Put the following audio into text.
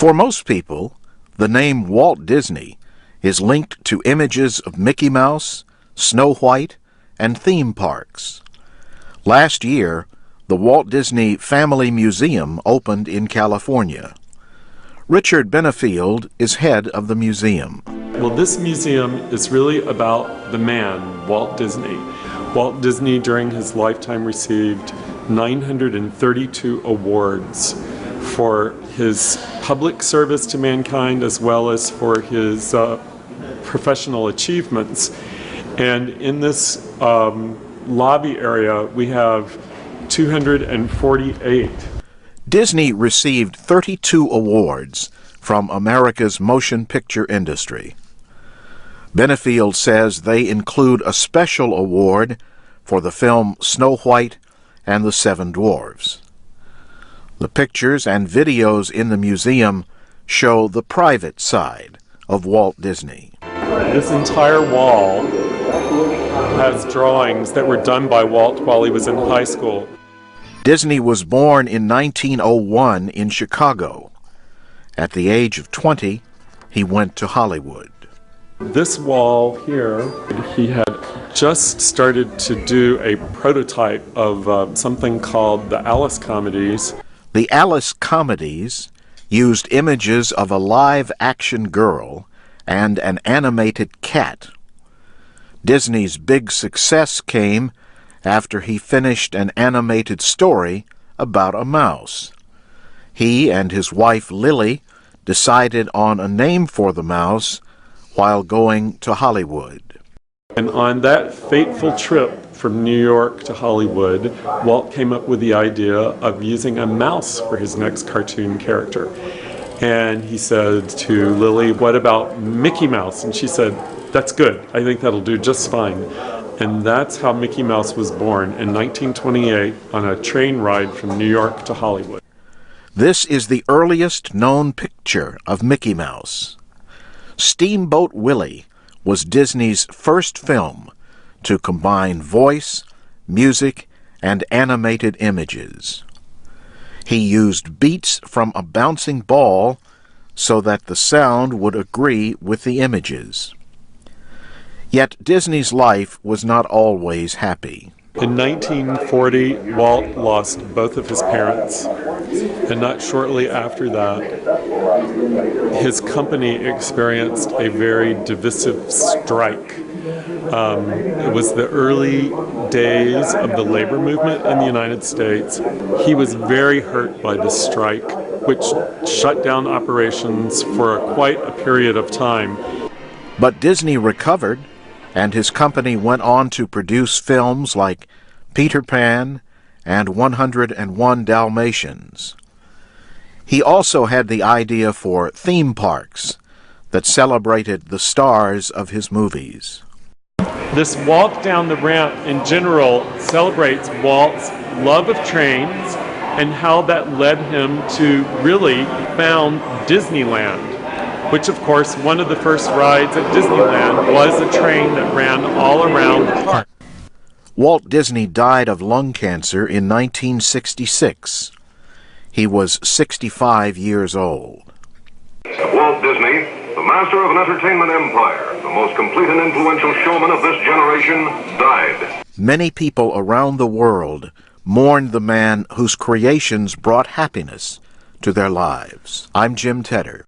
For most people, the name Walt Disney is linked to images of Mickey Mouse, Snow White, and theme parks. Last year, the Walt Disney Family Museum opened in California. Richard Benefield is head of the museum. Well, this museum is really about the man, Walt Disney. Walt Disney, during his lifetime, received 932 awards for his public service to mankind as well as for his professional achievements. And in this lobby area, we have 248. Disney received 32 awards from America's motion picture industry. Benefield says they include a special award for the film Snow White and the Seven Dwarfs. The pictures and videos in the museum show the private side of Walt Disney. This entire wall has drawings that were done by Walt while he was in high school. Disney was born in 1901 in Chicago. At the age of 20, he went to Hollywood. This wall here, he had just started to do a prototype of something called the Alice Comedies. The Alice Comedies used images of a live-action girl and an animated cat. Disney's big success came after he finished an animated story about a mouse. He and his wife Lily decided on a name for the mouse while going to Hollywood. And on that fateful trip from New York to Hollywood, Walt came up with the idea of using a mouse for his next cartoon character. And he said to Lily, "What about Mickey Mouse?" And she said, "That's good. I think that'll do just fine." And that's how Mickey Mouse was born in 1928 on a train ride from New York to Hollywood. This is the earliest known picture of Mickey Mouse. Steamboat Willie was Disney's first film to combine voice, music, and animated images. He used beats from a bouncing ball so that the sound would agree with the images. Yet Disney's life was not always happy. In 1940, Walt lost both of his parents, and not shortly after that, his company experienced a very divisive strike. It was the early days of the labor movement in the United States. He was very hurt by the strike, which shut down operations for quite a period of time. But Disney recovered, and his company went on to produce films like Peter Pan and 101 Dalmatians. He also had the idea for theme parks that celebrated the stars of his movies. This walk down the ramp in general celebrates Walt's love of trains and how that led him to really found Disneyland, which of course one of the first rides at Disneyland was a train that ran all around the park. Walt Disney died of lung cancer in 1966. He was 65 years old. Walt Disney, the master of an entertainment empire, the most complete and influential showman of this generation, died. Many people around the world mourned the man whose creations brought happiness to their lives. I'm Jim Tedder.